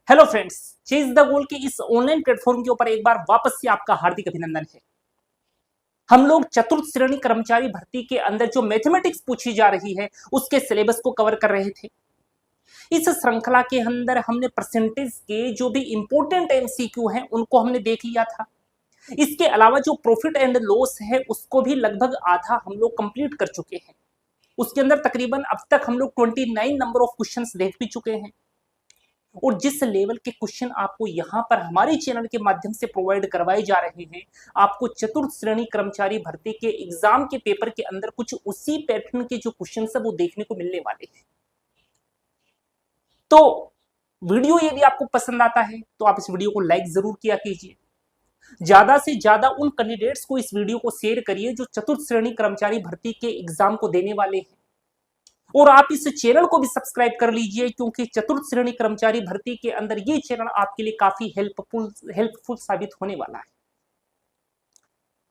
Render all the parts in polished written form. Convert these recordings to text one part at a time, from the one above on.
Hello friends, chase the goal के इस online platform के ऊपर एक बार वापस से आपका हार्दिक अभिनंदन है। हम लोग चतुर्थ श्रेणी कर्मचारी भर्ती के अंदर जो मैथमेटिक्स पूछी जा रही है उसके सिलेबस को कवर कर रहे थे। इस श्रृंखला के अंदर हमने परसेंटेज के जो भी इंपॉर्टेंट एमसीक्यू हैं उनको हमने देख लिया था। इसके अलावा जो प्रॉफिट एंड लॉस है उसको भी लगभग आधा हम लोग कंप्लीट कर चुके हैं। उसके अंदर तकरीबन अब तक हम लोग 29 नंबर ऑफ क्वेश्चंस देख भी चुके हैं। और जिस लेवल के क्वेश्चन आपको यहाँ पर हमारे चैनल के माध्यम से प्रोवाइड करवाए जा रहे हैं, आपको चतुर्थ श्रेणी कर्मचारी भर्ती के एग्जाम के पेपर के अंदर कुछ उसी पैटर्न के जो क्वेश्चन है वो देखने को मिलने वाले हैं। तो वीडियो यदि आपको पसंद आता है तो आप इस वीडियो को लाइक जरूर किया कीजिए। ज्यादा से ज्यादा उन कैंडिडेट्स को इस वीडियो को शेयर करिए जो चतुर्थ श्रेणी कर्मचारी भर्ती के एग्जाम को देने वाले हैं। और आप इस चैनल को भी सब्सक्राइब कर लीजिए क्योंकि चतुर्थ श्रेणी कर्मचारी भर्ती के अंदर ये चैनल आपके लिए काफी हेल्पफुल साबित होने वाला है।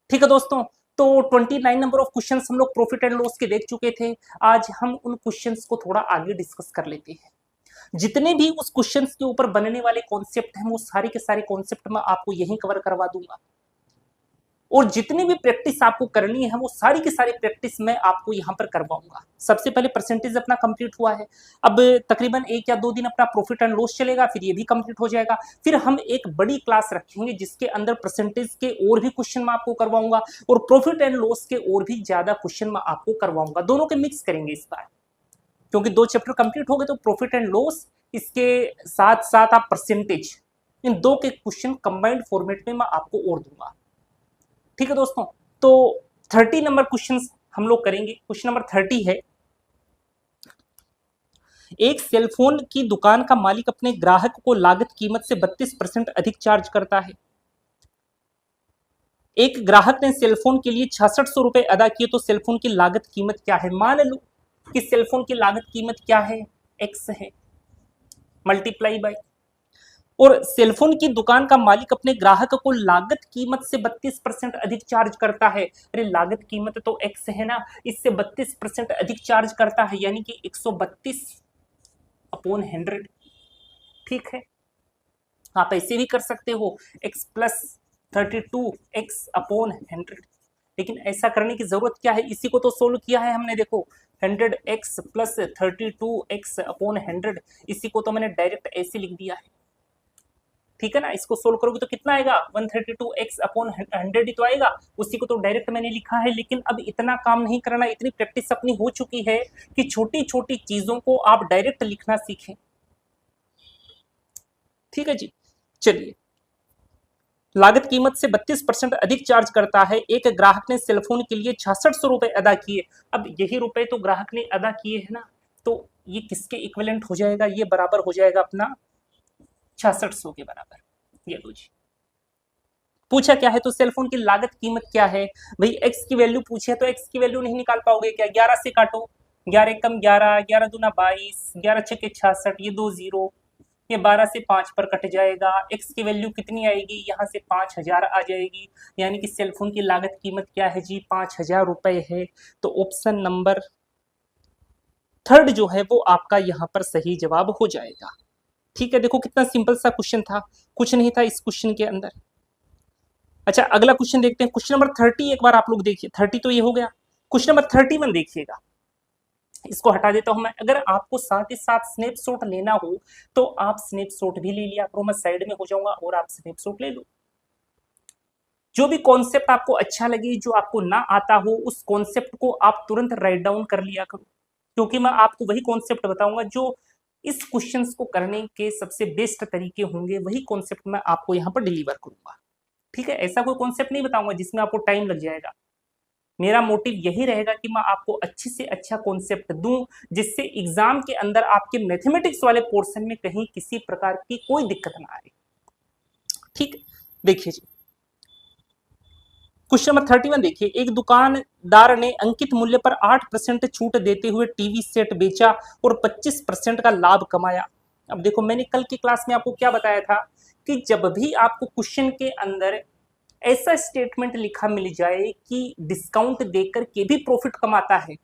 ठीक है दोस्तों, तो 29 नंबर ऑफ क्वेश्चंस हम लोग प्रॉफिट एंड लॉस के देख चुके थे। आज हम उन क्वेश्चंस को थोड़ा आगे डिस्कस कर लेते हैं। जितने भी उस क्वेश्चंस के ऊपर बनने वाले कॉन्सेप्ट हैं वो सारे के सारे कॉन्सेप्ट मैं आपको यहीं कवर करवा दूंगा। और जितनी भी प्रैक्टिस आपको करनी है वो सारी की सारी प्रैक्टिस मैं आपको यहाँ पर करवाऊंगा। सबसे पहले परसेंटेज अपना कंप्लीट हुआ है, अब तकरीबन 1 या 2 दिन अपना प्रॉफिट एंड लॉस चलेगा, फिर ये भी कंप्लीट हो जाएगा। फिर हम एक बड़ी क्लास रखेंगे जिसके अंदर परसेंटेज के और भी क्वेश्चन मैं आपको करवाऊंगा और प्रॉफिट एंड लॉस के और भी ज्यादा क्वेश्चन मैं आपको करवाऊंगा। दोनों के मिक्स करेंगे इस बार, क्योंकि 2 चैप्टर कंप्लीट हो गए तो प्रॉफिट एंड लॉस, इसके साथ साथ आप परसेंटेज, इन 2 के क्वेश्चन कंबाइंड फॉर्मेट में मैं आपको और दूंगा। ठीक है दोस्तों, तो 30 नंबर क्वेश्चन हम लोग करेंगे। क्वेश्चन नंबर 30 है, एक सेलफोन की दुकान का मालिक अपने ग्राहक को लागत कीमत से 32% अधिक चार्ज करता है। एक ग्राहक ने सेलफोन के लिए 6600 रुपए अदा किए तो सेलफोन की लागत कीमत क्या है। मान लो कि सेलफोन की लागत कीमत क्या है, एक्स है, मल्टीप्लाई बाय, और सेलफोन की दुकान का मालिक अपने ग्राहक को लागत कीमत से 32% अधिक चार्ज करता है। अरे लागत कीमत तो x है ना, इससे 32% अधिक चार्ज करता है यानी कि 132/100। ठीक है, आप ऐसे भी कर सकते हो x + 32x/100, लेकिन ऐसा करने की जरूरत क्या है, इसी को तो सोल्व किया है हमने। देखो 100x + 32x/100, इसी को तो मैंने डायरेक्ट ऐसे लिख दिया है। ठीक है ना, इसको सोल्व करोगे तो कितना आएगा, 132x/100 ही तो आएगा। उसी को तो डायरेक्ट मैंने लिखा है। लेकिन अब इतना काम नहीं करना, इतनी प्रैक्टिस अपनी हो चुकी है कि छोटी छोटी चीजों को आप डायरेक्ट लिखना सीखें। ठीक है जी, चलिए। लागत कीमत से 32% अधिक चार्ज करता है। एक ग्राहक ने सेलफोन के लिए 6600 रुपए अदा किए। अब यही रुपए तो ग्राहक ने अदा किए है ना, तो ये किसके इक्विवेलेंट हो जाएगा, ये बराबर हो जाएगा अपना 6600 के बराबर। ये लो जी, पूछा क्या है तो सेलफोन की लागत कीमत क्या है। भाई एक्स की वैल्यू पूछे तो एक्स की वैल्यू नहीं निकाल पाओगे क्या, 11 से काटो, 11 कम 11, 11 दूना 22, 11 छके 66, ये 2 0, ये 12 से 5 पर कट जाएगा। एक्स की वैल्यू कितनी आएगी, यहाँ से 5000 आ जाएगी, यानी कि सेलफोन की लागत कीमत क्या है जी, 5000 रुपए है। तो ऑप्शन नंबर 3 जो है वो आपका यहाँ पर सही जवाब हो जाएगा। ठीक है, देखो कितना सिंपल सा क्वेश्चन था, कुछ नहीं था इस क्वेश्चन के अंदर। अच्छा, अगला क्वेश्चन देखते हैं। क्वेश्चन नंबर 30 एक बार आप लोग देखिए। 30 तो ये हो गया। क्वेश्चन नंबर 31 देखिएगा, इसको हटा देता हूं मैं। अगर आपको साथ ही साथ स्नैपशॉट लेना हो तो आप स्नैपशॉट भी ले लिया करो, मैं साइड में हो जाऊंगा और आप स्नैपशॉट ले लो। जो भी कॉन्सेप्ट आपको अच्छा लगे, जो आपको ना आता हो, उस कॉन्सेप्ट को आप तुरंत राइट डाउन कर लिया करो, क्योंकि मैं आपको वही कॉन्सेप्ट बताऊंगा जो इस क्वेश्चंस को करने के सबसे बेस्ट तरीके होंगे। वही कॉन्सेप्ट मैं आपको यहाँ पर डिलीवर करूंगा। ठीक है, ऐसा कोई कॉन्सेप्ट नहीं बताऊंगा जिसमें आपको टाइम लग जाएगा। मेरा मोटिव यही रहेगा कि मैं आपको अच्छे से अच्छा कॉन्सेप्ट दूं जिससे एग्जाम के अंदर आपके मैथमेटिक्स वाले पोर्शन में कहीं किसी प्रकार की कोई दिक्कत ना आए। ठीक, देखिए जी, क्वेश्चन नंबर 31 देखिए। एक दुकानदार ने अंकित मूल्य पर 8% छूट देते हुए टीवी सेट बेचा और 25% का लाभ कमाया। अब देखो, मैंने कल की क्लास में आपको क्या बताया था कि जब भी आपको क्वेश्चन के अंदर ऐसा स्टेटमेंट लिखा मिल जाए कि डिस्काउंट देकर के भी प्रॉफिट कमाता है,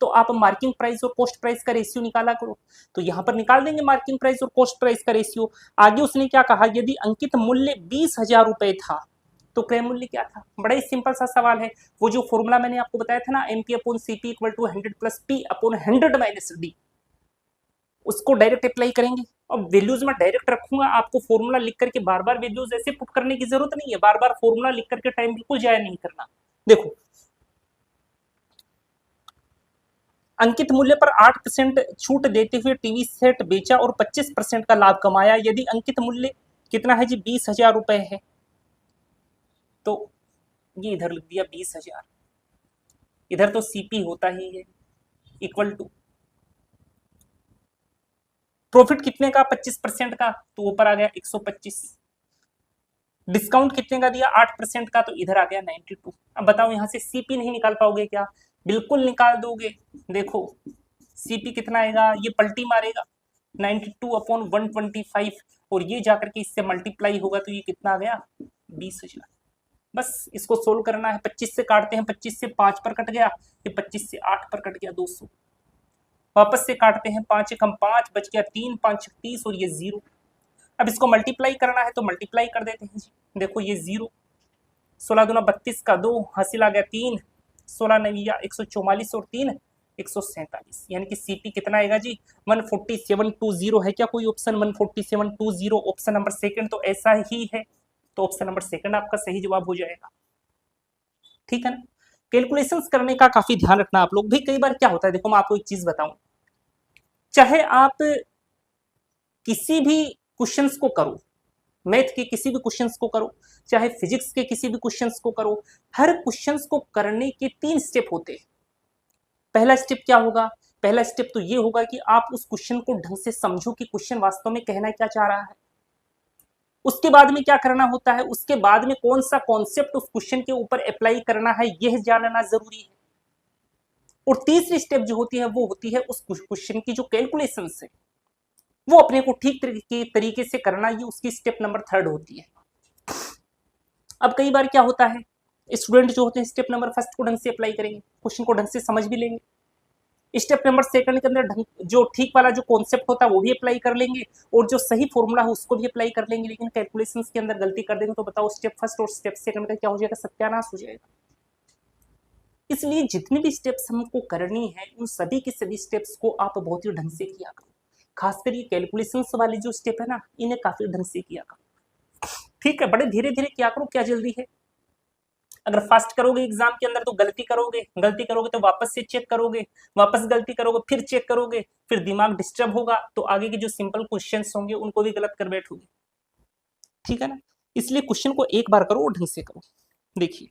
तो आप मार्किंग प्राइस और कॉस्ट प्राइस का रेशियो निकाला करो। तो यहां पर निकाल देंगे मार्किंग प्राइस और कॉस्ट प्राइस का रेशियो। आगे उसने क्या कहा, यदि अंकित मूल्य 20,000 रुपए था तो क्रय मूल्य क्या था। बड़ा ही सिंपल सा सवाल है। वो जो फॉर्मूला मैंने आपको बताया था ना, MP upon CP equal to 100 plus P upon 100 minus D, उसको डायरेक्ट अप्लाई करेंगे। अब वैल्यूज में डायरेक्ट रखूंगा, आपको फॉर्मूला लिख करके बार बार वैल्यूज ऐसे पुट करने की जरूरत नहीं है, बार बार फॉर्मूला लिख करके टाइम बिल्कुल जाया नहीं करना। देखो, अंकित मूल्य पर 8% छूट देते हुए टीवी सेट बेचा और 25% का लाभ कमाया। यदि अंकित मूल्य कितना है जी, 20,000 रुपए है, तो ये इधर लिख दिया 20,000, इधर तो CP होता ही है, इक्वल टू प्रॉफिट कितने का, 25% का, तो ऊपर आ गया 125। डिस्काउंट कितने का दिया, 8% का, तो इधर आ गया 92। अब बताओ यहां से CP नहीं निकाल पाओगे क्या, बिल्कुल निकाल दोगे। देखो CP कितना आएगा, ये पलटी मारेगा 92 अपॉन 125 और ये जाकर के इससे मल्टीप्लाई होगा तो ये कितना आ गया 20,000। बस इसको सोल्व करना है। 25 से काटते हैं, 25 से 5 पर कट गया, ये 25 से 8 पर कट गया 200। वापस से काटते हैं, 5 एकम 5 बच गया 3, 5 30 और ये 0। अब इसको मल्टीप्लाई करना है तो मल्टीप्लाई कर देते हैं जी। देखो ये 0, 16 दूना 32 का 2, हासिल आ गया 3, 16 नविया 144 और 3 147, यानी कि CP कितना आएगा जी 14720 है क्या कोई ऑप्शन, 14720 ऑप्शन नंबर सेकंड तो ऐसा ही है, तो ऑप्शन नंबर सेकंड आपका सही जवाब हो जाएगा। ठीक है ना। कैलकुलेशंस करने का काफी ध्यान रखना आप लोग भी। कई बार क्या होता है, देखो मैं आपको एक चीज बताऊं, चाहे आप किसी भी क्वेश्चंस को करो, मैथ के किसी भी क्वेश्चंस को करो, चाहे फिजिक्स के किसी भी क्वेश्चंस को करो, हर क्वेश्चंस को करने के 3 स्टेप होते हैं। पहला स्टेप क्या होगा, पहला स्टेप तो ये होगा कि आप उस क्वेश्चन को ढंग से समझो कि क्वेश्चन वास्तव में कहना क्या चाह रहा है। उसके बाद में क्या करना होता है, उसके बाद में कौन सा कॉन्सेप्ट उस क्वेश्चन के ऊपर अप्लाई करना है, यह जानना जरूरी है। और तीसरी स्टेप जो होती है वो होती है उस क्वेश्चन की जो कैलकुलेशन है वो अपने को ठीक तरीके से करना, ये उसकी स्टेप नंबर 3 होती है। अब कई बार क्या होता है, स्टूडेंट जो होते हैं स्टेप नंबर 1 को ढंग से अप्लाई करेंगे, क्वेश्चन को ढंग से समझ भी लेंगे, स्टेप नंबर 2 के अंदर जो ठीक वाला जो कॉन्सेप्ट होता है वो भी अप्लाई कर लेंगे और जो सही फॉर्मूला है उसको भी अप्लाई कर लेंगे, लेकिन कैलकुलेशंस के अंदर गलती कर देंगे तो बताओ स्टेप 1 और स्टेप 2 का क्या हो जाएगा, सत्यानाश हो जाएगा। इसलिए जितनी भी स्टेप्स हमको करनी है उन सभी के सभी स्टेप्स को आप बहुत ही ढंग से किया करो। खासकर ये कैलकुलेशंस वाली जो स्टेप है ना, इन्हें काफी ढंग से किया करो। ठीक है, बड़े धीरे धीरे किया करो, क्या जल्दी है। अगर फास्ट करोगे एग्जाम के अंदर तो गलती करोगे, गलती करोगे तो वापस से चेक करोगे, वापस गलती करोगे फिर चेक करोगे, फिर दिमाग डिस्टर्ब होगा तो आगे के जो सिंपल क्वेश्चंस होंगे उनको भी गलत कर बैठोगे। ठीक है ना। इसलिए क्वेश्चन को एक बार करो और ढंग से करो। देखिए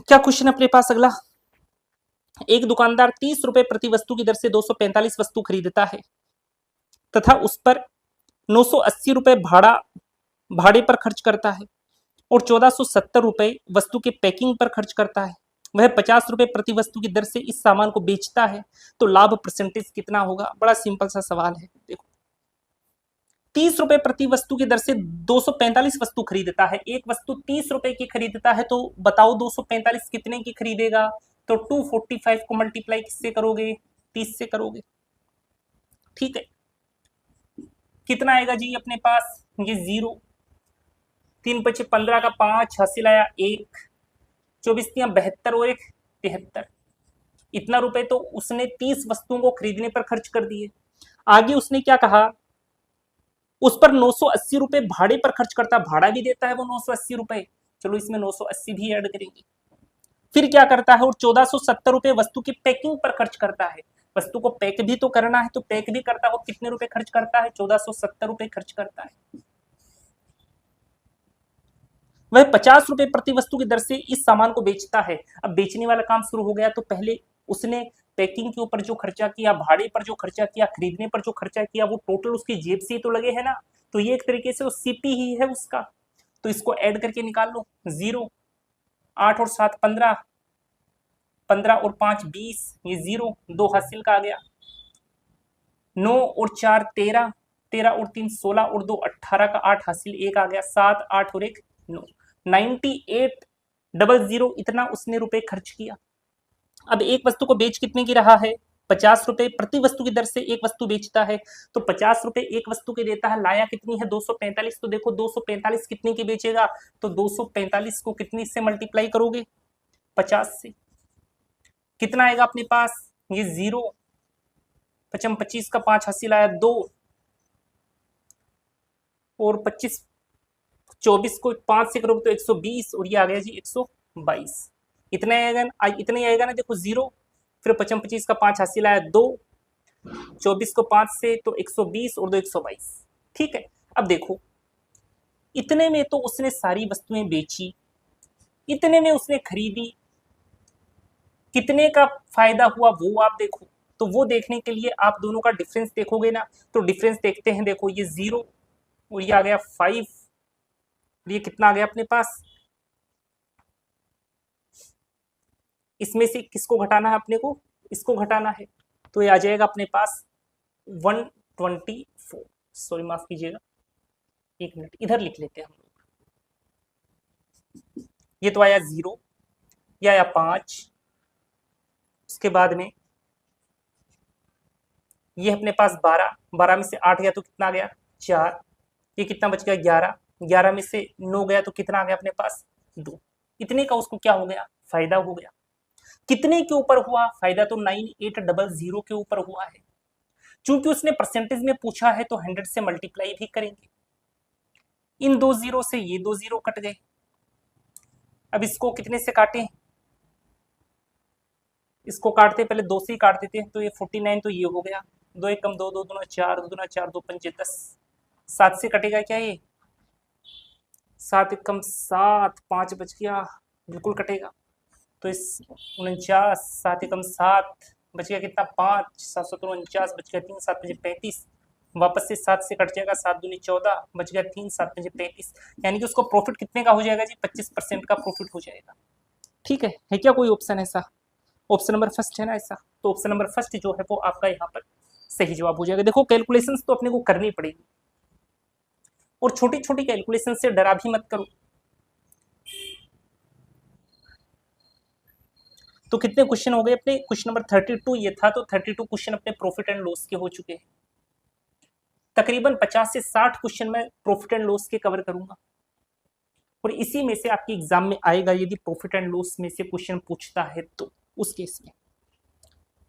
क्या क्वेश्चन अपने पास अगला, एक दुकानदार 30 रुपए प्रति वस्तु की दर से 245 वस्तु खरीदता है तथा उस पर 980 रुपए भाड़े पर खर्च करता है और 1470 रुपए वस्तु के पैकिंग पर खर्च करता है। वह 50 रुपए प्रति वस्तु की दर से इस सामान को बेचता है तो लाभ परसेंटेज कितना होगा। बड़ा सिंपल सा सवाल है। देखो 30 रुपए प्रति वस्तु की दर से 245 वस्तु खरीदता है, एक वस्तु 30 रुपए की खरीदता है तो बताओ 245 कितने की खरीदेगा, तो 245 को मल्टीप्लाई किससे करोगे, 30 से करोगे। ठीक है, कितना आएगा जी अपने पास, ये 0, 3 पचे 15 का 5 हासिल आया 1, 24 72 और 1 73। इतना रुपए तो उसने 30 वस्तुओं को खरीदने पर खर्च कर दिए। आगे उसने क्या कहा, उस पर 980 रुपए भाड़े पर खर्च करता, भाड़ा भी देता है वो 980 रुपए, चलो इसमें 980 भी ऐड करेंगे। फिर क्या करता है, और 1470 रुपए वस्तु की पैकिंग पर खर्च करता है, वस्तु को पैक भी तो करना है तो पैक भी करता है, कितने रुपए खर्च करता है, 1470 रुपए खर्च करता है। वह 50 रुपए प्रति वस्तु की दर से इस सामान को बेचता है। अब बेचने वाला काम शुरू हो गया तो पहले उसने पैकिंग के ऊपर जो खर्चा किया, भाड़े पर जो खर्चा किया, खरीदने पर जो खर्चा किया, वो टोटल उसकी जेब से ही तो लगे है ना, तो ये एक तरीके से CP ही है उसका। तो इसको ऐड करके निकाल लो, 0, 8 और 7 15, 15 और 5 20, ये 0, 2 हासिल का आ गया, 9 और 4 13, 13 और 3 16 और 2 18 का 8 हासिल 1 आ गया, 7 8 और 1 9, 9800 इतना उसने रुपए खर्च किया। अब एक वस्तु को बेच कितने की रहा है, 50 रुपए प्रति वस्तु की दर से एक वस्तु बेचता है, तो 50 रुपए एक वस्तु के देता है, लाया कितनी है 245। तो देखो 245 कितने की बेचेगा, तो 245 को कितनी से मल्टीप्लाई करोगे, 50 से, कितना आएगा अपने पास, ये 0, 25 का 5 हासिल आया 2, और 25 24 को 5 से करोगे तो 120, और ये आ गया जी 122। इतना आएगा ना, इतना ही आएगा ना, देखो 0, फिर 25 का 5 हासिल आया 2, 24 को 5 से तो 120 और 2 122। ठीक है, अब देखो इतने में तो उसने सारी वस्तुएं बेची, इतने में उसने खरीदी, कितने का फायदा हुआ वो आप देखो। तो वो देखने के लिए आप दोनों का डिफरेंस देखोगे ना, तो डिफरेंस देखते हैं, देखो ये 0 और ये आ गया 5, ये कितना आ गया अपने पास, इसमें से किसको घटाना है अपने को, इसको घटाना है, तो ये आ जाएगा अपने पास 124, सॉरी माफ कीजिएगा, एक मिनट इधर लिख लेते हैं हम लोग, ये तो आया 0, ये आया 5, उसके बाद में ये अपने पास 12, 12 में से 8 गया तो कितना आ गया 4, ये कितना बच गया 11, 11 में से 9 गया तो कितना आ गया अपने पास 2, इतने का उसको क्या हो गया, फायदा हो गया। कितने के ऊपर हुआ फायदा, तो 9800 के ऊपर हुआ है। चूंकि उसने परसेंटेज में पूछा है तो 100 से मल्टीप्लाई भी करेंगे, इन 2 जीरो से ये 2 जीरो कट गए। अब इसको कितने से काटें, इसको काटते पहले 2 से ही काट देते हैं, तो ये 49, तो ये हो गया 2 एक कम 2, 2 दूना 4, 2 दूना 4, 2 पंजे 10, 7 से कटेगा क्या ये, 7 एक कम 7, 5 बच गया, बिल्कुल कटेगा, तो इस 49, 7 एकम 7 बच गया कितना 5, 749 बच गया 3, 7 पंजे 35, वापस से 7 से कट जाएगा, 7 दूनी 14 बच गया 3, 7 पंजे 35, यानी कि उसको प्रॉफिट कितने का हो जाएगा जी, 25% का प्रॉफिट हो जाएगा। ठीक है क्या कोई ऑप्शन ऐसा, ऑप्शन नंबर फर्स्ट है ना ऐसा, तो ऑप्शन नंबर फर्स्ट जो है वो आपका यहाँ पर सही जवाब हो जाएगा। देखो कैलकुलेशंस तो अपने को करनी पड़ेगी, और छोटी छोटी कैलकुलेशन से डरा भी मत करो। तो कितने क्वेश्चन हो गए अपने, क्वेश्चन नंबर 32 ये था, तो 32 क्वेश्चन अपने प्रॉफिट एंड लॉस के हो चुके हैं। तकरीबन 50 से 60 क्वेश्चन मैं प्रॉफिट एंड लॉस के कवर करूंगा, और इसी में से आपके एग्जाम में आएगा यदि प्रॉफिट एंड लॉस में से क्वेश्चन पूछता है तो उस केस में।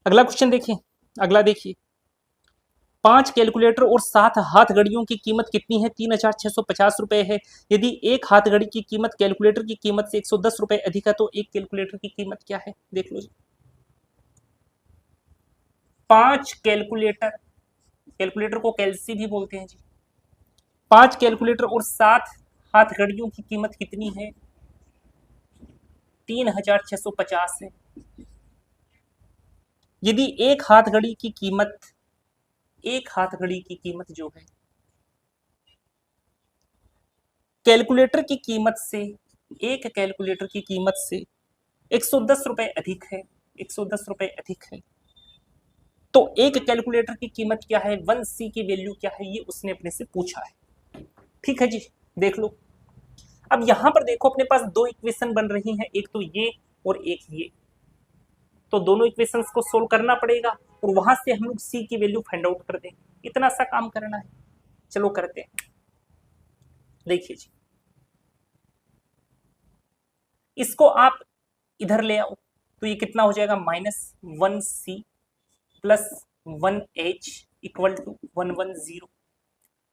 अगला क्वेश्चन देखिए, अगला देखिए, 5 कैलकुलेटर और 7 हाथ घड़ियों की कीमत कितनी है, 3650 रुपए है। यदि एक हाथ घड़ी की कीमत कैलकुलेटर की कीमत से 110 रुपए अधिक है तो एक कैलकुलेटर की कीमत क्या है, देख लो जी। 5 कैलकुलेटर, कैलकुलेटर को कैलसी भी बोलते हैं जी, 5 कैलकुलेटर और 7 हाथ घड़ियों की कीमत कितनी है, 3650 है। यदि एक हाथ घड़ी की कीमत, एक हाथ घड़ी की कीमत जो है कैलकुलेटर की कीमत से, एक कैलकुलेटर की कीमत से 110 रुपए अधिक है, 110 रुपए अधिक है, तो एक कैलकुलेटर की कीमत क्या है, 1C की वैल्यू क्या है, ये उसने अपने से पूछा है। ठीक है जी, देख लो। अब यहां पर देखो अपने पास दो इक्वेशन बन रही हैं, एक तो ये और एक ये, तो दोनों इक्वेशंस को सोल्व करना पड़ेगा और वहां से हम लोग सी की वैल्यू फाइंड आउट कर देंगे। इतना सा काम करना है, चलो करते हैं। देखिए जी, इसको आप इधर ले आओ तो ये कितना हो जाएगा, -1C plus 1H equal to 110।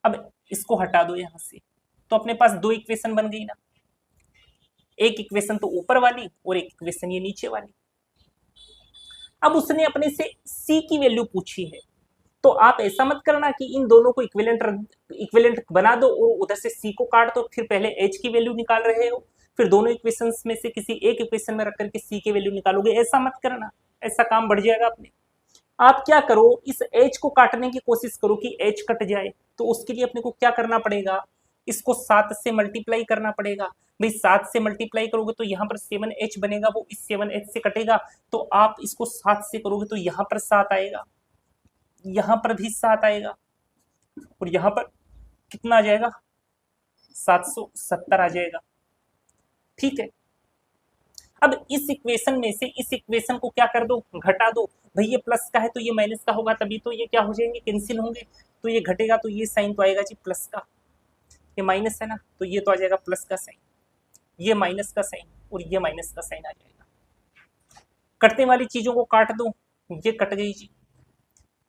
अब इसको हटा दो यहां से, तो अपने पास दो इक्वेशन बन गई ना, एक इक्वेशन तो ऊपर वाली और एक इक्वेशन ये नीचे वाली। अब उसने अपने से C की वैल्यू पूछी है, तो आप ऐसा मत करना कि इन दोनों को इक्विवेलेंट बना दो और उधर से C को काट दो, फिर पहले H की वैल्यू निकाल रहे हो, फिर दोनों इक्वेशंस में से किसी एक इक्वेशन में रख करके C की वैल्यू निकालोगे, ऐसा मत करना, ऐसा काम बढ़ जाएगा अपने। आप क्या करो, इस H को काटने की कोशिश करो कि H कट जाए, तो उसके लिए अपने को क्या करना पड़ेगा, इसको 7 से मल्टीप्लाई करना पड़ेगा। भाई 7 से मल्टीप्लाई करोगे तो यहाँ पर 7H बनेगा, वो इस 7H से कटेगा, तो आप इसको 7 से करोगे तो यहाँ पर 7 आएगा, यहाँ पर भी 7 आएगा, और यहाँ पर कितना आ जाएगा, 770 आ जाएगा। ठीक है, अब इस इक्वेशन में से इस इक्वेशन को क्या कर दो, घटा दो। भाई ये प्लस का है तो ये माइनस का होगा, तभी तो ये क्या हो जाएंगे, कैंसिल होंगे। तो ये घटेगा तो ये साइन तो आएगा जी प्लस का, ये माइनस है ना तो ये तो आ जाएगा प्लस का साइन, ये माइनस का साइन और ये माइनस का साइन आ जाएगा। कटने वाली चीजों को काट दो, ये कट गई जी।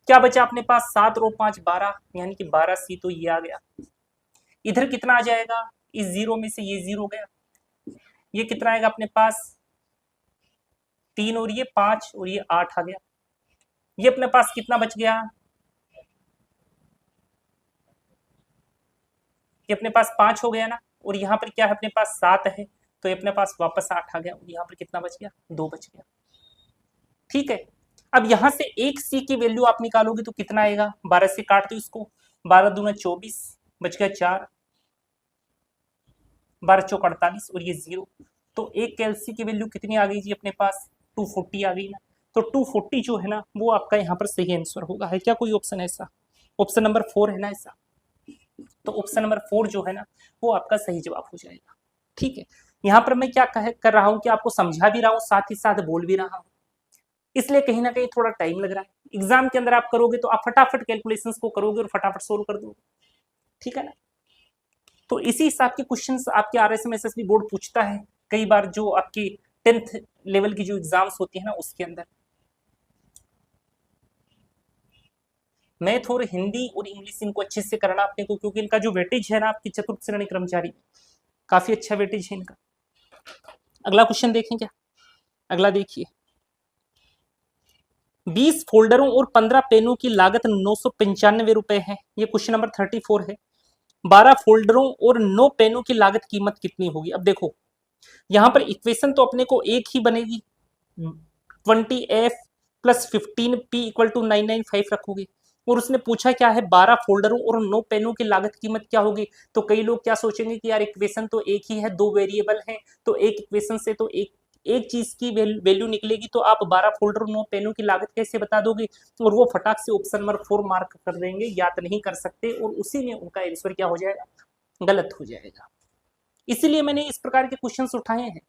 क्या बचा अपने पास, 7 और 5 12, यानी कि 12C तो ये आ गया। इधर कितना आ जाएगा, इस जीरो में से ये जीरो गया, ये कितना आएगा अपने पास 3 और ये 5 और ये 8 आ गया। ये अपने पास कितना बच गया, ये अपने पास 5 हो गया ना, और यहाँ पर क्या है अपने पास 7 है, तो ये अपने पास वापस 8 आ गया, और यहाँ पर कितना बच गया, 2 बच गया। ठीक है, अब यहां से एक सी की वैल्यू आप निकालोगे तो कितना आएगा, 12 से काट दो इसको, 12 दूना 24, बच गया 4, 12 चौक 48 और ये 0, तो एक कैलसी की वैल्यू कितनी आ गई जी अपने पास, 240 आ गई ना। तो 240 जो है ना वो आपका यहाँ पर सही आंसर होगा। है क्या कोई ऑप्शन ऐसा, ऑप्शन नंबर 4 है ना ऐसा, तो ऑप्शन नंबर 4 जो है ना वो आपका सही जवाब हो जाएगा। ठीक है, यहाँ पर मैं क्या कर रहा हूँ कि आपको समझा भी रहा हूँ साथ ही साथ बोल भी रहा हूँ, इसलिए कहीं ना कहीं थोड़ा टाइम लग रहा है। एग्जाम के अंदर आप करोगे तो आप फटाफट कैलकुलेशंस को करोगे और फटाफट सोल्व कर दोगे। ठीक है ना, तो इसी हिसाब के क्वेश्चंस आपके आरएसएम एसएसबी बोर्ड पूछता है कई बार, जो आपकी 10th लेवल की जो एग्जाम्स होती है ना उसके अंदर। मैथ और हिंदी और इंग्लिश इनको अच्छे से करना अपने को, क्योंकि इनका जो वेटेज है ना आपकी चतुर्थ श्रेणी कर्मचारी, काफी अच्छा वेटेज है इनका। अगला क्वेश्चन देखें क्या, अगला देखिए, 20 फोल्डरों और 15 पेनों की लागत 995 रुपए है। ये क्वेश्चन नंबर 34 है। 12 फोल्डरों और 9 पेनों की लागत कीमत कितनी होगी। अब देखो यहां पर इक्वेशन तो अपने को एक ही बनेगी, 20F plus 15P equal to 995 रखोगे, और उसने पूछा क्या है 12 फोल्डरों और 9 पेनों की लागत कीमत क्या होगी। तो कई लोग क्या सोचेंगे कि यार इक्वेशन तो एक ही है, 2 वेरिएबल हैं, तो एक इक्वेशन से तो एक चीज की वैल्यू निकलेगी, तो आप 12 फोल्डर और 9 पेनों की लागत कैसे बता दोगे, और वो फटाक से ऑप्शन नंबर 4 मार्क कर देंगे, याद नहीं कर सकते, और उसी में उनका आंसर क्या हो जाएगा, गलत हो जाएगा। इसीलिए मैंने इस प्रकार के क्वेश्चंस उठाए हैं,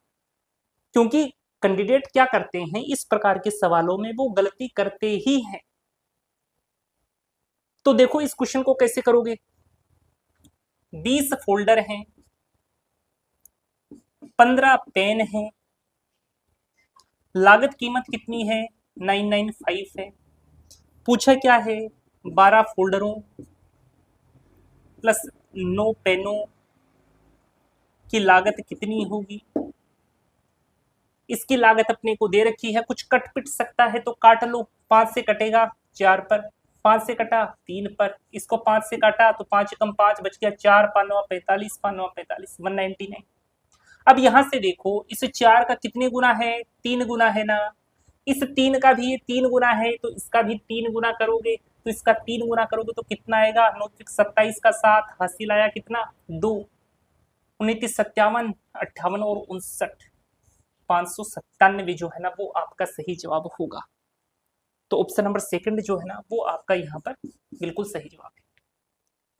क्योंकि कैंडिडेट क्या करते हैं इस प्रकार के सवालों में वो गलती करते ही हैं। तो देखो इस क्वेश्चन को कैसे करोगे, 20 फोल्डर हैं, 15 पेन हैं, लागत कीमत कितनी है 995 है। पूछा क्या है 12 फोल्डरों प्लस 9 पेनों की लागत कितनी होगी। इसकी लागत अपने को दे रखी है, कुछ कट पिट सकता है तो काट लो, 5 से कटेगा 4 पर, 5 से कटा 3 पर, इसको 5 से काटा तो 5 कम 5 बच गया 4, 5 9 45, 5 9 45, 199। अब यहां से देखो इस 4 का कितने गुना है, 3 गुना है ना, इस 3 का भी 3 गुना है तो इसका भी 3 गुना करोगे, तो इसका 3 गुना करोगे तो कितना आएगा, 9 27 का 7, हासिल आया कितना 2, 29 57 58 और 59, 597 जो है ना वो आपका सही जवाब होगा। तो ऑप्शन नंबर सेकंड जो है ना वो आपका यहाँ पर बिल्कुल सही जवाब है।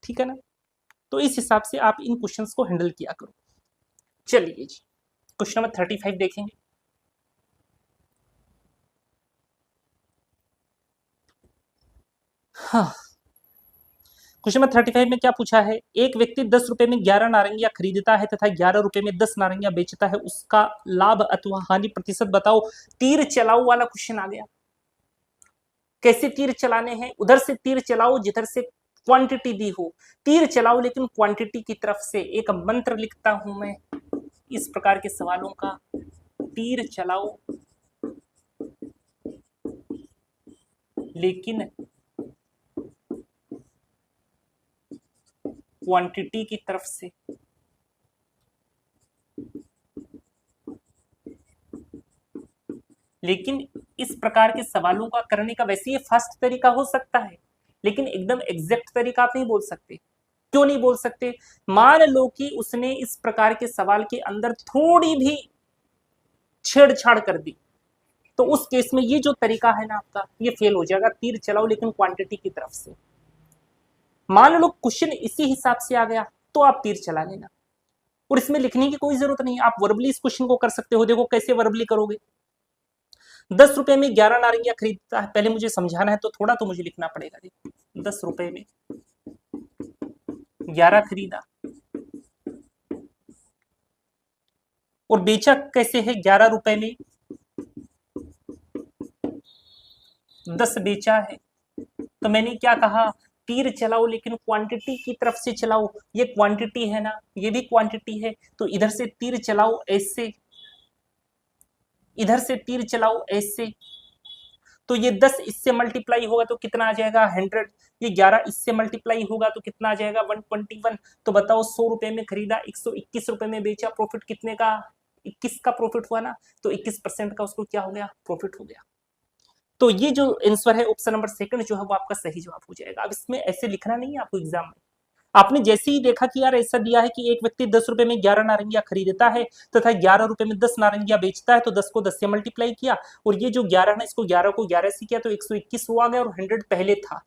ठीक है ना, तो इस हिसाब से आप इन क्वेश्चंस को हैंडल किया करो। चलिए जी क्वेश्चन नंबर 35 देखेंगे। हाँ, क्वेश्चन नंबर 35 में क्या पूछा है, एक व्यक्ति 10 रुपए में 11 नारंगियां खरीदता है तथा 11 रुपए में 10 नारंगियां बेचता है, उसका लाभ अथवा हानि प्रतिशत बताओ। तीर चलाओ वाला क्वेश्चन आ गया। कैसे तीर चलाने हैं, उधर से तीर चलाओ जिधर से क्वांटिटी दी हो, तीर चलाओ लेकिन क्वांटिटी की तरफ से। एक मंत्र लिखता हूं मैं इस प्रकार के सवालों का, तीर चलाओ लेकिन क्वांटिटी की तरफ से। लेकिन इस प्रकार के सवालों का करने का वैसे ये फास्ट तरीका हो सकता है, लेकिन एकदम एग्जैक्ट तरीका आप नहीं बोल सकते। क्यों नहीं बोल सकते, मान लो कि उसने इस प्रकार के सवाल के अंदर थोड़ी भी छेड़छाड़ कर दी, तो उस केस में ये जो तरीका है ना आपका ये फेल हो जाएगा। तीर चलाओ लेकिन क्वांटिटी की तरफ से। मान लो क्वेश्चन इसी हिसाब से आ गया तो आप तीर चला लेना, और इसमें लिखने की कोई जरूरत नहीं है, आप वर्बली इस क्वेश्चन को कर सकते हो। देखो कैसे वर्बली करोगे। 10 रुपए में 11 नारंगियां खरीदता है, पहले मुझे समझाना है तो थोड़ा तो मुझे लिखना पड़ेगा। देखो 10 रुपए में 11 खरीदा और बेचा कैसे है, 11 रुपए में 10 बेचा है। तो मैंने क्या कहा, तीर चलाओ लेकिन क्वांटिटी की तरफ से चलाओ। ये क्वांटिटी है ना, ये भी क्वांटिटी है, तो इधर से तीर चलाओ ऐसे, इधर से तीर चलाओ ऐसे। तो ये 10 इससे मल्टीप्लाई होगा तो कितना आ जाएगा 100। ये 11 इससे मल्टीप्लाई होगा तो कितना आ जाएगा 121। तो बताओ 100 रुपए में खरीदा, 121 रुपए में बेचा, प्रॉफिट कितने का, 21 का प्रॉफिट हुआ ना। तो 21% का उसको क्या हो गया, प्रॉफिट हो गया। तो ये जो आंसर है ऑप्शन नंबर सेकंड जो है वो आपका सही जवाब हो जाएगा। अब इसमें ऐसे लिखना नहीं है आपको एग्जाम में। आपने जैसे ही देखा कि यार ऐसा दिया है कि एक व्यक्ति 10 रुपए में 11 नारंगियां खरीदता है तथा 11 रुपए में 10 नारंगियां बेचता है, तो 10 को 10 से मल्टीप्लाई किया और ये जो 11 है इसको 11 को 11 से किया तो 121 हुआ गया और 100 पहले था।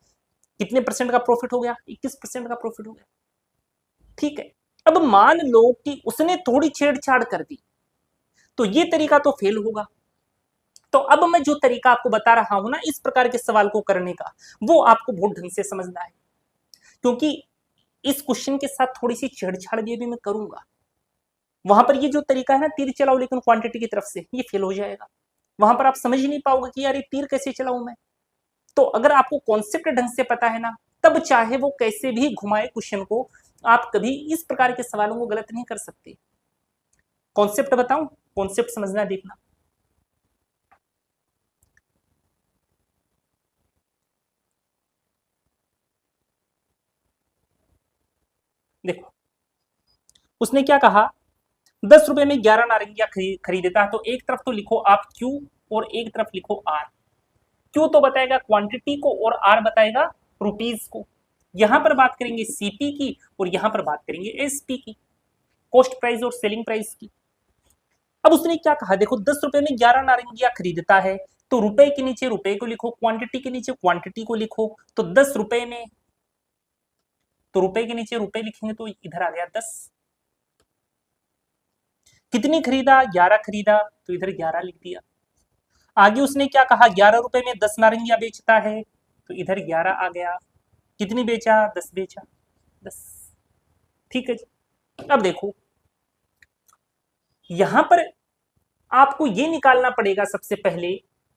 कितने परसेंट का प्रॉफिट हो गया, 21% का प्रॉफिट हो गया। ठीक है, अब मान लो कि उसने थोड़ी छेड़छाड़ कर दी तो ये तरीका तो फेल होगा। तो अब मैं जो तरीका आपको बता रहा हूं ना इस प्रकार के सवाल को करने का, वो आपको बहुत ढंग से समझना है, क्योंकि इस क्वेश्चन के साथ थोड़ी सी छेड़छाड़ भी मैं करूंगा। वहां पर ये जो तरीका है ना तीर चलाओ लेकिन क्वांटिटी की तरफ से, ये फेल हो जाएगा। वहां पर आप समझ ही नहीं पाओगे कि यार ये तीर कैसे चलाऊं मैं। तो अगर आपको कॉन्सेप्ट ढंग से पता है ना, तब चाहे वो कैसे भी घुमाए क्वेश्चन को, आप कभी इस प्रकार के सवालों को गलत नहीं कर सकते। कॉन्सेप्ट बताऊं, कॉन्सेप्ट समझना देखना। देखो उसने क्या कहा, 10 रुपए में 11 नारंगियां खरीदता है, तो एक तरफ तो लिखो आप क्यू और एक तरफ लिखो आर। क्यू तो बताएगा क्वांटिटी को और आर बताएगा रुपीज को। यहां पर बात करेंगे सीपी की और यहां पर बात करेंगे एसपी की, कॉस्ट प्राइस और सेलिंग प्राइस की। अब उसने क्या कहा, देखो 10 रुपए में 11 नारंगियां खरीदता है, तो रुपए के नीचे रुपए को लिखो, क्वांटिटी के नीचे क्वांटिटी को लिखो। तो 10 रुपए में, तो रुपए के नीचे रुपए लिखेंगे तो इधर आ गया 10। कितनी खरीदा, 11 खरीदा, तो इधर 11 लिख दिया। आगे उसने क्या कहा, 11 रुपए में 10 नारंगियां बेचता है, तो इधर 11 आ गया। कितनी बेचा, 10 बेचा, 10। ठीक है जी। अब देखो यहां पर आपको ये निकालना पड़ेगा सबसे पहले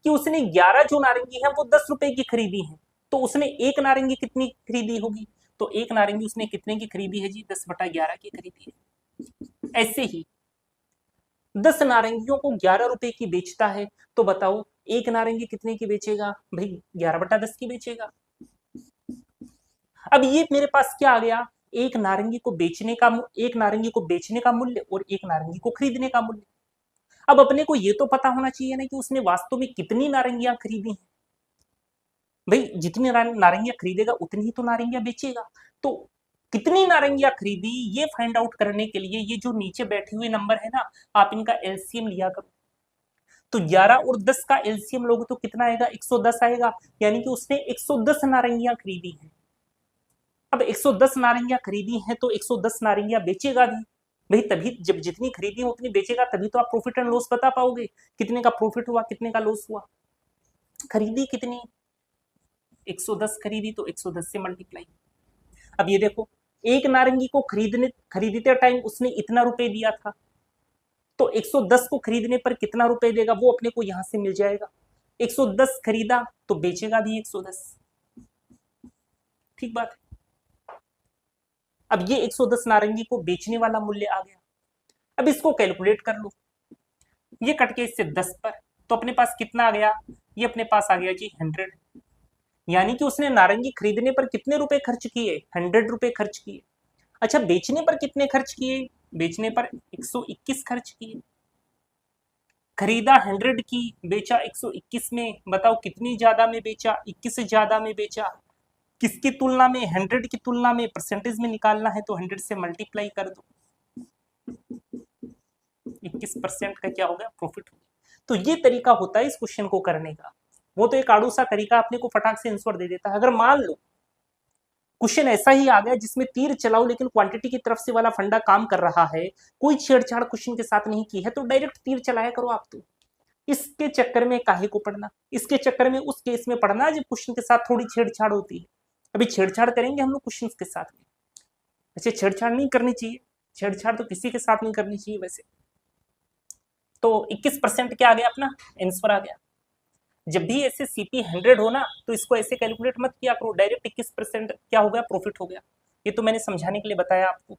कि उसने 11 जो नारंगी है वो 10 रुपए की खरीदी है, तो उसने एक नारंगी कितनी खरीदी होगी। तो एक नारंगी उसने कितने की खरीदी है जी, 10/11 की खरीदी है। ऐसे ही 10 नारंगियों को 11 रुपए की बेचता है, तो बताओ एक नारंगी कितने की बेचेगा भाई, 11/10 की बेचेगा। अब ये मेरे पास क्या आ गया, एक नारंगी को बेचने का, एक नारंगी को बेचने का मूल्य और एक नारंगी को खरीदने का मूल्य। अब अपने को ये तो पता होना चाहिए ना कि उसने वास्तव में कितनी नारंगियां खरीदी हैं। भाई जितनी नारंगियां खरीदेगा उतनी ही तो नारंगियां बेचेगा। तो कितनी नारंगियां खरीदी ये फाइंड आउट करने के लिए ये जो नीचे बैठे हुए नंबर है ना, आप इनका एलसीएम लिया करो। तो 11 और 10 का एलसीएम लोगे तो कितना आएगा, 110 आएगा। यानी कि उसने 110 नारंगियां खरीदी हैं। अब 110 नारंगियां खरीदी हैं तो 110 नारंगियां बेचेगा भी भाई, तभी जब जितनी खरीदी उतनी बेचेगा, तभी तो आप प्रॉफिट एंड लॉस बता पाओगे, कितने का प्रॉफिट हुआ कितने का लॉस हुआ। खरीदी कितनी, 110 खरीदी तो 110 से मल्टीप्लाई। अब ये देखो एक नारंगी को खरीदते टाइम उसने इतना रुपए दिया था, तो 110 को खरीदने पर कितना रुपए देगा वो अपने को यहां से मिल जाएगा। 110 खरीदा तो बेचेगा भी 110। ठीक बात है। अब ये 110 नारंगी को बेचने वाला मूल्य आ गया। अब इसको कैलकुलेट कर लो, ये कट के इससे 10 पर, तो अपने पास कितना आ गया, ये अपने पास आ गया जी 100। यानी कि उसने नारंगी खरीदने पर कितने रुपए खर्च किए, 100 रुपए खर्च किए। अच्छा बेचने पर कितने खर्च किए, बेचने पर 121 खर्च किए। खरीदा 100 की, बेचा 121 में, बताओ कितनी ज्यादा में बेचा, 21 से ज्यादा में बेचा। किसकी तुलना में, 100 की तुलना में। परसेंटेज में निकालना है तो 100 से मल्टीप्लाई कर दो, 21% का क्या होगा, प्रॉफिट होगा। तो ये तरीका होता है इस क्वेश्चन को करने का। वो तो एक आड़ू सा तरीका अपने को फटाक से आंसर दे देता है। अगर मान लो क्वेश्चन ऐसा ही आ गया जिसमें तीर चलाओ लेकिन क्वांटिटी की तरफ से वाला फंडा काम कर रहा है, कोई छेड़छाड़ क्वेश्चन के साथ नहीं की है, तो डायरेक्ट तीर चलाया करो आप। तो इसके चक्कर में काहे को पढ़ना, इसके चक्कर में उस केस में पढ़ना जब क्वेश्चन के साथ थोड़ी छेड़छाड़ होती है। अभी छेड़छाड़ करेंगे हम लोग क्वेश्चन के साथ में, वैसे छेड़छाड़ नहीं करनी चाहिए, छेड़छाड़ तो किसी के साथ नहीं करनी चाहिए वैसे। तो 21% क्या आ गया अपना आंसर आ गया। जब भी ऐसे सीपी 100 हो ना तो इसको ऐसे कैलकुलेट मत किया करो, डायरेक्ट 21% क्या हो गया, प्रॉफिट हो गया। ये तो मैंने समझाने के लिए बताया आपको।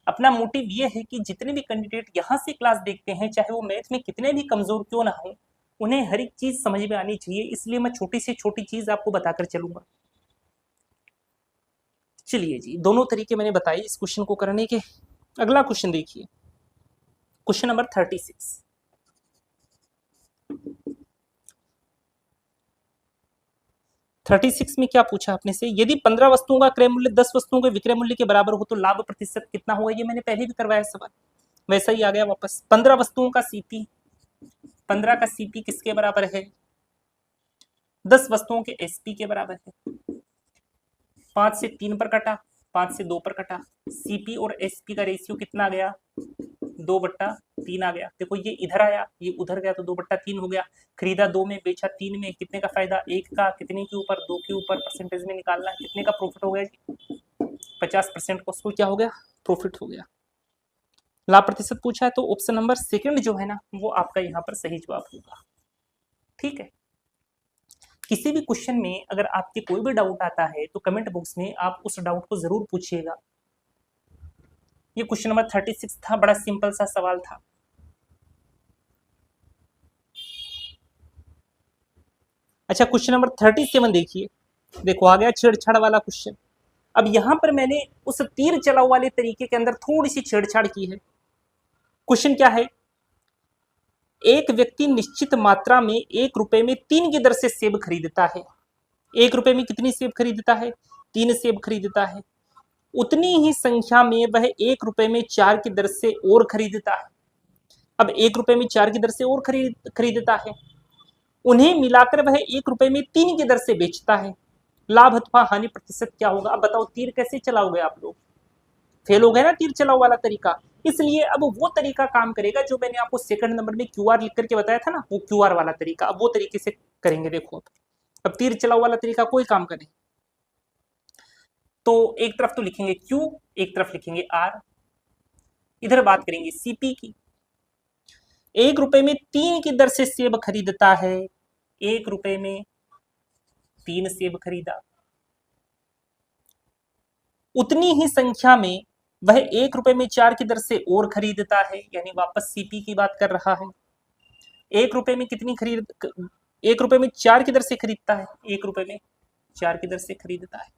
अपना मोटिव ये है कि जितने भी कैंडिडेट यहाँ से क्लास देखते हैं, चाहे वो मैथ में कितने भी कमजोर क्यों ना हो, उन्हें हर एक चीज समझ में आनी चाहिए, इसलिए मैं छोटी से छोटी चीज आपको बताकर चलूंगा। चलिए जी, दोनों तरीके मैंने बताए इस क्वेश्चन को करने के। अगला क्वेश्चन देखिए, क्वेश्चन नंबर 36। 36 में क्या पूछा आपने से, यदि 15 वस्तुओं का क्रय मूल्य 10 वस्तुओं के विक्रय मूल्य के बराबर हो तो लाभ प्रतिशत कितना होगा। ये मैंने पहले भी करवाया सवाल, वैसा ही आ गया वापस। 15 वस्तुओं का सीपी, 15 का सीपी किसके बराबर है, 10 वस्तुओं के एसपी के बराबर है। 5 से 3 पर कटा, 5 से 2 पर कटा, सीपी और एसपी का रेशियो कितना आ गया, 2/3 आ गया। देखो ये इधर आया, ये उधर गया, तो 2/3 हो गया। खरीदा 2 में, बेचा 3 में, कितने का फायदा, 1 का, कितने के ऊपर, 2 के ऊपर, परसेंटेज में निकालना है, कितने का प्रॉफिट हो गया जी, 50% को उसको क्या हो गया, प्रॉफिट हो गया। लाभ प्रतिशत पूछा है तो ऑप्शन नंबर सेकंड जो है ना वो आपका यहाँ पर सही जवाब होगा। ठीक है, किसी भी क्वेश्चन में अगर आपके कोई भी डाउट आता है तो कमेंट बॉक्स में आप उस डाउट को जरूर पूछिएगा। ये क्वेश्चन नंबर 36 था, बड़ा सिंपल सा सवाल था। अच्छा, क्वेश्चन नंबर 37 देखिए, देखो आ गया छेड़छाड़ वाला क्वेश्चन। अब यहां पर मैंने उस तीर चलाओ वाले तरीके के अंदर थोड़ी सी छेड़छाड़ की है। क्वेश्चन क्या है, एक व्यक्ति निश्चित मात्रा में 1 रुपए में 3 की दर से सेब खरीदता है। 1 रुपए में कितनी सेब खरीदता है, 3 सेब खरीदता है। उतनी ही संख्या में वह 1 रुपए में 4 की दर से और खरीदता है। अब 1 रुपए में 4 की दर से और खरीदता है, उन्हें मिलाकर वह 1 रुपए में 3 की दर से बेचता है। लाभ अथवा हानि प्रतिशत क्या होगा। अब बताओ तीर कैसे चलाओगे आप लोग, फेल हो गए ना तीर चलाओ वाला तरीका। इसलिए अब वो तरीका काम करेगा जो मैंने आपको सेकंड नंबर में क्यूआर लिख करके बताया था ना, वो क्यूआर वाला तरीका, अब वो तरीके से करेंगे। देखो अब तीर चलाओ वाला तरीका कोई काम करे तो एक तरफ तो लिखेंगे क्यू, एक तरफ लिखेंगे आर। इधर बात करेंगे सीपी की। 1 रुपए में 3 की दर से सेब खरीदता है, 1 रुपए में 3 सेब खरीदा। उतनी ही संख्या में वह 1 रुपए में 4 की दर से और खरीदता है, यानी वापस सीपी की बात कर रहा है। 1 रुपए में कितनी खरीद, 1 रुपए में 4 की दर से खरीदता है, 1 रुपए में 4 की दर से खरीदता है।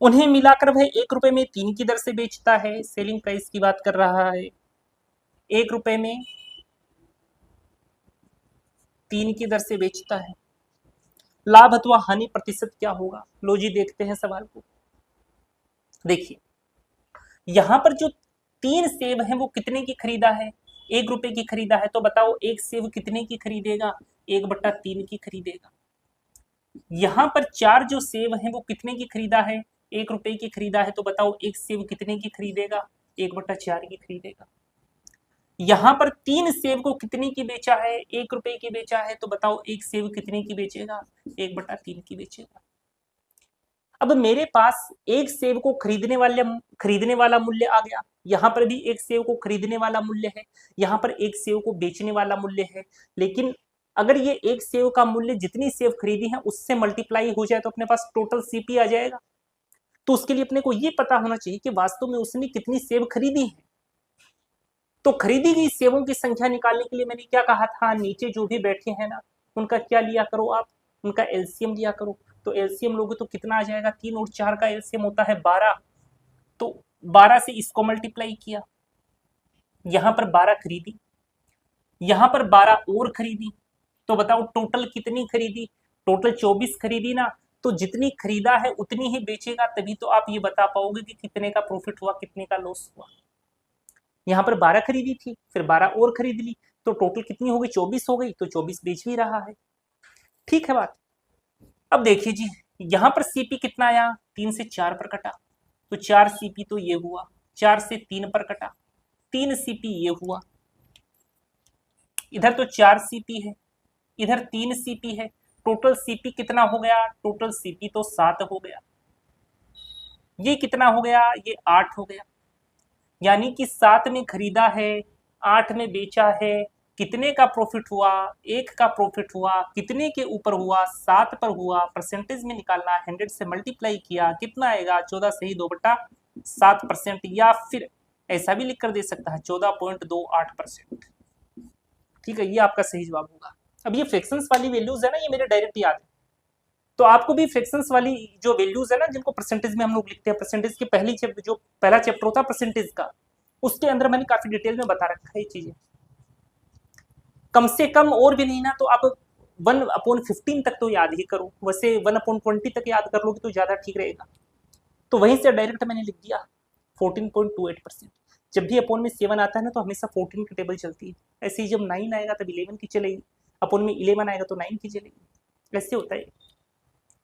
उन्हें मिलाकर वह 1 रुपए में 3 की दर से बेचता है, सेलिंग प्राइस की बात कर रहा है। 1 रुपए में 3 की दर से बेचता है। लाभ अथवा हानि प्रतिशत क्या होगा। लो जी देखते हैं सवाल को। देखिए यहां पर जो 3 सेब है वो कितने की खरीदा है, 1 रुपए की खरीदा है, तो बताओ एक सेब कितने की खरीदेगा, 1/3 की खरीदेगा। यहां पर 4 जो सेब है वो कितने की खरीदा है, 1 रुपए की खरीदा है, तो बताओ एक सेब कितने की खरीदेगा, 1/4 की खरीदेगा। यहां पर 3 सेब को कितने की बेचा है, 1 रुपए की बेचा है, तो बताओ एक सेब कितने की बेचेगा, 1/3 की बेचेगा। अब मेरे पास एक सेब को खरीदने वाला मूल्य आ गया, यहां पर भी एक सेब को खरीदने वाला मूल्य है, यहां पर एक सेब को बेचने वाला मूल्य है। लेकिन अगर ये एक सेब का मूल्य जितनी सेब खरीदी है उससे मल्टीप्लाई हो जाए तो अपने पास टोटल सीपी आ जाएगा। तो उसके लिए अपने को ये पता होना चाहिए कि वास्तव में उसने कितनी सेब खरीदी है। तो खरीदी गई सेबों की संख्या निकालने के लिए मैंने क्या कहा था, नीचे जो भी बैठे हैं ना उनका क्या लिया करो आप, उनका एलसीएम लिया करो। तो एलसीएम लोगे तो कितना आ जाएगा, 3 और 4 का एलसीएम होता है 12, तो 12 से इसको मल्टीप्लाई किया। यहां पर 12 खरीदी, यहां पर 12 और खरीदी, तो बताओ टोटल कितनी खरीदी, टोटल 24 खरीदी ना। तो जितनी खरीदा है उतनी ही बेचेगा, तभी तो आप ये बता पाओगे कि कितने का प्रॉफिट हुआ कितने का लॉस हुआ। यहां पर 12 खरीदी थी, फिर 12 और खरीद ली, तो टोटल कितनी हो गई, 24 हो गई, तो 24 बेच भी रहा है। ठीक है बात। अब देखिए जी यहां पर सीपी कितना आया, 3 से 4 पर कटा, तो 4 सीपी तो ये हुआ, 4 से 3 पर कटा, 3 सीपी ये हुआ, इधर तो 4 सीपी है, इधर 3 सीपी है, टोटल सीपी कितना हो गया, टोटल सीपी तो 7 हो गया, ये कितना हो गया, ये 8 हो गया। यानी कि 7 में खरीदा है, 8 में बेचा है, कितने का प्रॉफिट हुआ, 1 का प्रॉफिट हुआ, कितने के ऊपर हुआ, 7 पर हुआ, परसेंटेज में निकालना, 100 से मल्टीप्लाई किया, कितना आएगा, 14 सही 2/7%, या फिर ऐसा भी लिख कर दे सकता है 14.28%। ठीक है, ये आपका सही जवाब होगा। अब ये फ्रैक्शंस वाली वैल्यूज है ना, ये मेरे डायरेक्ट याद है, तो आपको भी फ्रैक्शंस वाली जो वैल्यूज है ना, जिनको परसेंटेज में हम लोग लिखते हैं, परसेंटेज के जो पहला चैप्टर होता है परसेंटेज का, उसके अंदर मैंने काफी डिटेल में बता रखा है ये चीजें। कम से कम और भी नहीं ना तो आप 1/15 तक तो याद ही करो, वैसे 1/20 तक याद कर लोगे तो ज्यादा ठीक रहेगा। तो वहीं से डायरेक्ट मैंने लिख दिया 14.28%। जब भी अपोन में 7 आता है ना तो हमेशा 14 की टेबल चलती है, ऐसे ही जब 9 आएगा तब 11 की चलेगी, अपोन में 11 आएगा तो 9 की चलेगी, ऐसे होता है।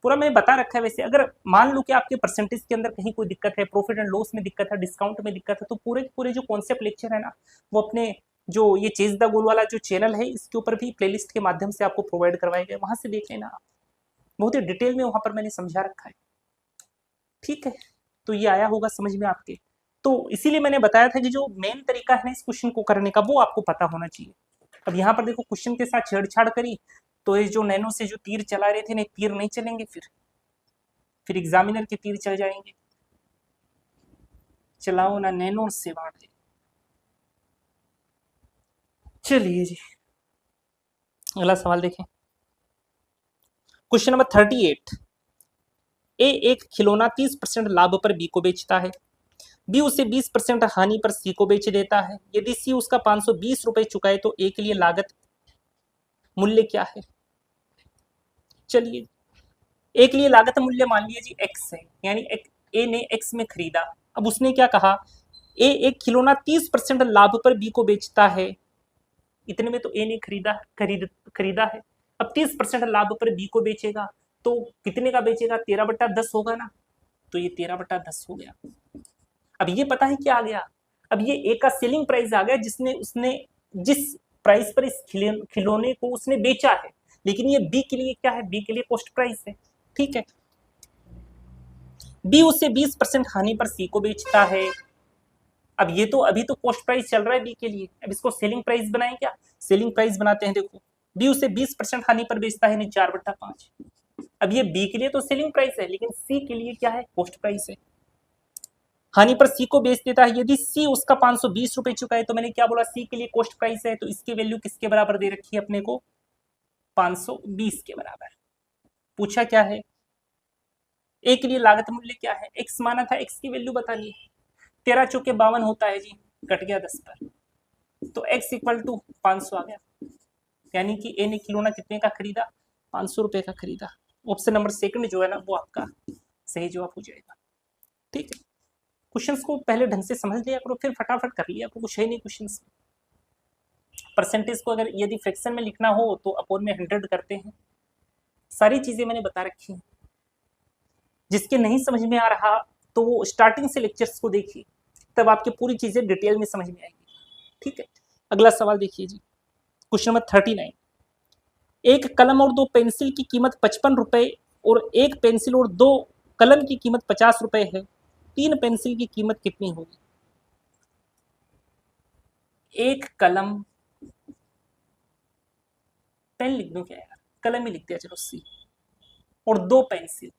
पूरा मैंने बता रखा है। वैसे अगर मान लो कि आपके परसेंटेज के अंदर कहीं कोई दिक्कत है, प्रॉफिट एंड लॉस में दिक्कत है, डिस्काउंट में दिक्कत है, तो पूरे पूरे जो कॉन्सेप्ट लेक्चर है ना, वो अपने जो ये चेज द गोल वाला जो चैनल है इसके ऊपर भी प्लेलिस्ट के माध्यम से आपको प्रोवाइड करवाए गए, वहां से देख लेना आप, बहुत ही डिटेल में वहां पर मैंने समझा रखा है। ठीक है, तो ये आया होगा समझ में आपके। तो इसीलिए मैंने बताया था कि जो मेन तरीका है ना इस क्वेश्चन को करने का वो आपको पता होना चाहिए। अब यहाँ पर देखो क्वेश्चन के साथ छेड़छाड़ करी तो ये जो नैनो से जो तीर चला रहे थे नहीं, तीर नहीं चलेंगे, फिर एग्जामिनर के तीर चल जाएंगे। चलाओ ना नैनो से बांटे। चलिए जी अगला सवाल देखें, क्वेश्चन नंबर 38। ए एक खिलौना 30% लाभ पर बी को बेचता है, बी उसे 20% हानि पर सी को बेच देता है। यदि सी उसका 520 रुपए चुकाए तो ए के लिए लागत मूल्य क्या है। चलिए ए के लिए लागत मूल्य मान लिया जी एक्स है, यानी ए ने एक्स में खरीदा। अब उसने क्या कहा, ए एक खिलौना 30% लाभ पर बी को बेचता है, इतने में तो ए ने खरीदा है। अब 30% लाभ पर बी को बेचेगा तो कितने का बेचेगा, 13/10 होगा ना, तो ये 13/10 हो गया। अब ये पता है क्या आ गया, अब ये ए का सेलिंग प्राइस आ गया जिसने उसने जिस प्राइस पर इस खिलौने को उसने बेचा है, लेकिन ये बी के लिए क्या है, बी के लिए कॉस्ट प्राइस है। ठीक है, बी उसे 20% हानि पर सी को बेचता है। अब ये तो अभी तो कॉस्ट प्राइस चल रहा है बी के लिए, अब इसको सेलिंग प्राइस बनाएं, क्या सेलिंग प्राइस बनाते हैं। देखो बी उसे 20% हानि पर बेचता है, 4/5। अब ये बी के लिए तो सेलिंग प्राइस है, लेकिन सी के लिए क्या है, कॉस्ट प्राइस है। हानि पर सी को बेच देता है, यदि सी उसका 520 रुपए चुका है, तो मैंने क्या बोला, सी के लिए कॉस्ट प्राइस है, तो इसकी वैल्यू किसके बराबर दे रखी है अपने को, 520 के बराबर। पूछा क्या है, ए के लिए लागत मूल्य क्या है, एक्स माना था, एक्स की वैल्यू बतानी है। 13 चौके 52 होता है जी, कट गया 10 पर, तो x इक्वल टू 500 आ गया। यानी कि ए ने खिलौना कितने का खरीदा, 500 रुपए का खरीदा। ऑप्शन नंबर सेकंड जो है ना वो आपका सही जवाब हो जाएगा। ठीक है, क्वेश्चंस को पहले ढंग से समझ लिया करो, फिर फटाफट कर लिया करो, कुछ है नहीं क्वेश्चंस। परसेंटेज को अगर यदि फ्रैक्शन में लिखना हो तो अपोन में 100 करते हैं, सारी चीजें मैंने बता रखी हैं। जिसके नहीं समझ में आ रहा तो वो स्टार्टिंग से लेक्चर्स को देखिए, तब आपकी पूरी चीजें डिटेल में समझ में आएंगी। ठीक है, अगला सवाल देखिए जी, क्वेश्चन नंबर 39। एक कलम और 2 पेंसिल की कीमत 55 रुपए और एक पेंसिल और 2 कलम की कीमत 50 रुपए है, 3 पेंसिल की कीमत कितनी होगी। एक कलम, पेन लिख दो क्या यार, कलम ही लिख दिया चलो सी, और 2 पेंसिल,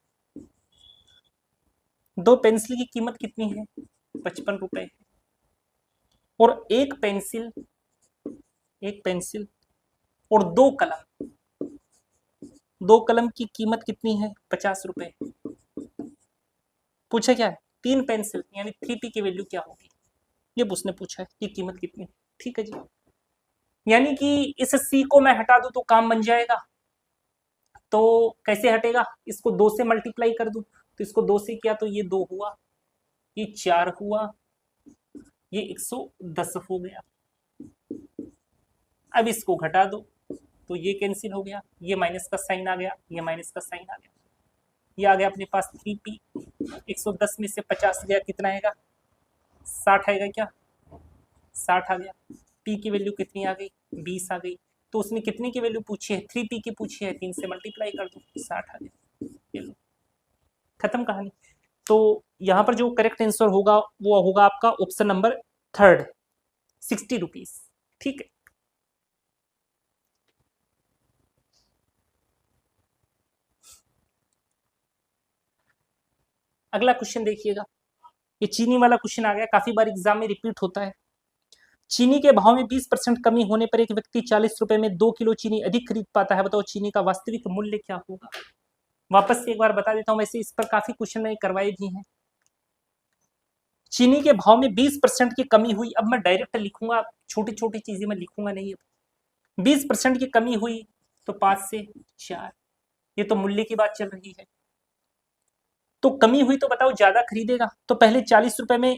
2 पेंसिल की कीमत कितनी है, 55 रुपए, और एक पेंसिल और 2 कलम, 2 कलम की कीमत कितनी है, 50 रुपए। पूछा क्या है, 3 पेंसिल यानी 3p की वैल्यू क्या होगी, ये उसने पूछा है कि कीमत कितनी। ठीक है जी, यानी कि इस सी को मैं हटा दूं तो काम बन जाएगा, तो कैसे हटेगा, इसको 2 से मल्टीप्लाई कर दूं, तो इसको 2 से किया तो ये 2 हुआ, ये 4 हुआ, ये 110 हो गया। अब इसको घटा दो तो ये कैंसिल हो गया, ये माइनस का साइन आ गया, ये माइनस का साइन आ गया। ये आ गया अपने पास 3p, 110 में से 50 गया, कितना आएगा 60 आएगा क्या, 60 आ गया। p की वैल्यू कितनी आ गई 20 आ गई। तो उसने कितने की वैल्यू पूछी है 3p की पूछी है, 3 से मल्टीप्लाई कर दो 60 आ गया, ये लो खत्म कहानी। तो यहाँ पर जो करेक्ट आंसर होगा वो होगा आपका ऑप्शन नंबर 3, 60 रुपीज। ठीक है, अगला क्वेश्चन देखिएगा। ये चीनी वाला क्वेश्चन आ गया, काफी बार एग्जाम में रिपीट होता है। चीनी के भाव में 20% कमी होने पर एक व्यक्ति 40 रुपए में 2 किलो चीनी अधिक खरीद पाता है, बताओ चीनी का वास्तविक मूल्य क्या होगा। वापस से एक बार बता देता हूं, वैसे इस पर काफी क्वेश्चन मैंने करवाए भी हैं। चीनी के भाव में 20% की कमी हुई, अब मैं डायरेक्ट लिखूंगा, छोटी छोटी चीजें मैं लिखूंगा नहीं। अब 20% की कमी हुई तो 5 से 4, ये तो मूल्य की बात चल रही है। तो कमी हुई तो बताओ ज्यादा खरीदेगा, तो पहले 40 रुपए में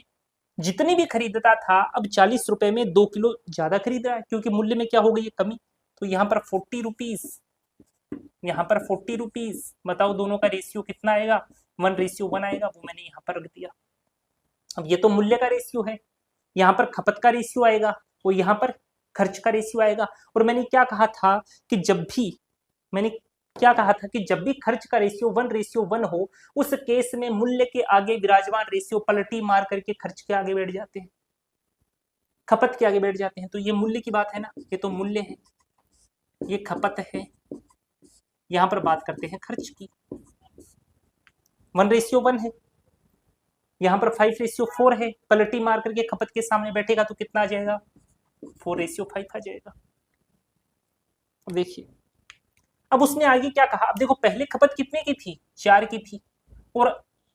जितनी भी खरीदता था अब 40 रुपए में 2 किलो ज्यादा खरीद रहा है, क्योंकि मूल्य में क्या हो गई है कमी। तो यहाँ पर 40 रुपीज, यहाँ पर 40 रुपीज, बताओ दोनों का रेशियो कितना आएगा 1:1 आएगा, वो मैंने यहाँ पर रख दिया। अब ये तो मूल्य का रेशियो है, यहाँ पर खपत का रेशियो आएगा, वो यहाँ पर खर्च का रेशियो आएगा। और मैंने क्या कहा था कि जब भी मैंने क्या कहा था कि जब भी खर्च का रेशियो 1:1 हो, उस केस में मूल्य के आगे विराजमान रेशियो पलटी मार करके खर्च के आगे बैठ जाते हैं, खपत के आगे बैठ जाते हैं। तो ये मूल्य की बात है ना, ये तो मूल्य है, ये खपत है, यहां पर बात करते हैं खर्च की। 1:1 है, यहाँ पर 5:4 है, पलटी मार करके खपत के सामने बैठेगा तो कितना आ जाएगा 4:5 आ जाएगा। अब देखिए, अब उसने आगे क्या कहा, अब देखो पहले खपत कितने की थी 4 की थी, और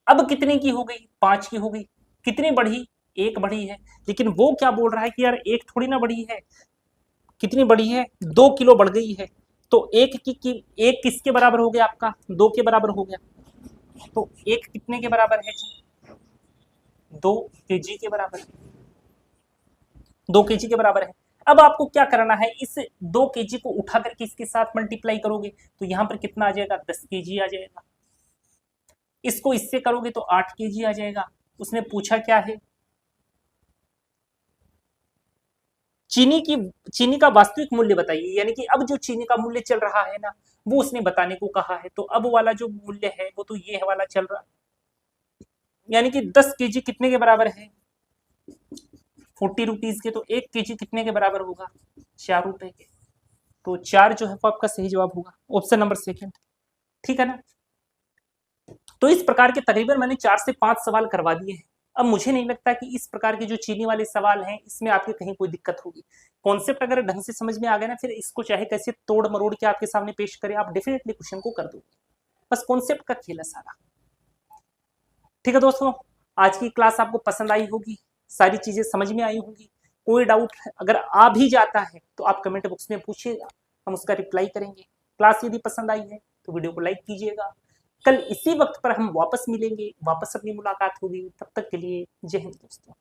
अब कितने की हो गई 5 की हो गई। कितनी बढ़ी 1 बढ़ी है, लेकिन वो क्या बोल रहा है कि यार 1 थोड़ी ना बढ़ी है, कितनी बढ़ी है 2 किलो बढ़ गई है। तो एक किसके बराबर हो गया आपका 2 के बराबर हो गया, तो 1 कितने के बराबर है 2 kg के बराबर है, 2 kg के बराबर है। अब आपको क्या करना है, इस 2 kg को उठा करके इसके साथ मल्टीप्लाई करोगे तो यहां पर कितना आ जाएगा 10 kg आ जाएगा। इसको इससे करोगे तो 8 kg आ जाएगा। उसने पूछा क्या है, चीनी का वास्तविक मूल्य बताइए, यानी कि अब जो चीनी का मूल्य चल रहा है ना वो उसने बताने को कहा है। तो अब वाला जो मूल्य है वो तो ये वाला चल रहा है, यानी कि 10 kg कितने के बराबर है 40 रुपीज के, तो 1 kg कितने के बराबर होगा 4 रुपए के। तो 4 जो है वो आपका सही जवाब होगा, ऑप्शन नंबर 2। ठीक है ना। तो इस प्रकार के तकरीबन मैंने 4 से 5 सवाल करवा दिए हैं। अब मुझे नहीं लगता कि इस प्रकार के जो चीनी वाले सवाल हैं इसमें आपके कहीं कोई दिक्कत होगी। कॉन्सेप्ट अगर ढंग से समझ में आ गया ना, फिर इसको चाहे कैसे तोड़ मरोड़ के आपके सामने पेश करें, आप डेफिनेटली क्वेश्चन को कर दोगे। बस कॉन्सेप्ट का खेल है सारा। ठीक है दोस्तों, आज की क्लास आपको पसंद आई होगी, सारी चीजें समझ में आई होंगी। कोई डाउट अगर आ भी जाता है तो आप कमेंट बॉक्स में पूछिएगा, हम उसका रिप्लाई करेंगे। क्लास यदि पसंद आई है तो वीडियो को लाइक कीजिएगा। कल इसी वक्त पर हम वापस मिलेंगे, वापस अपनी मुलाकात होगी। तब तक के लिए जय हिंद दोस्तों।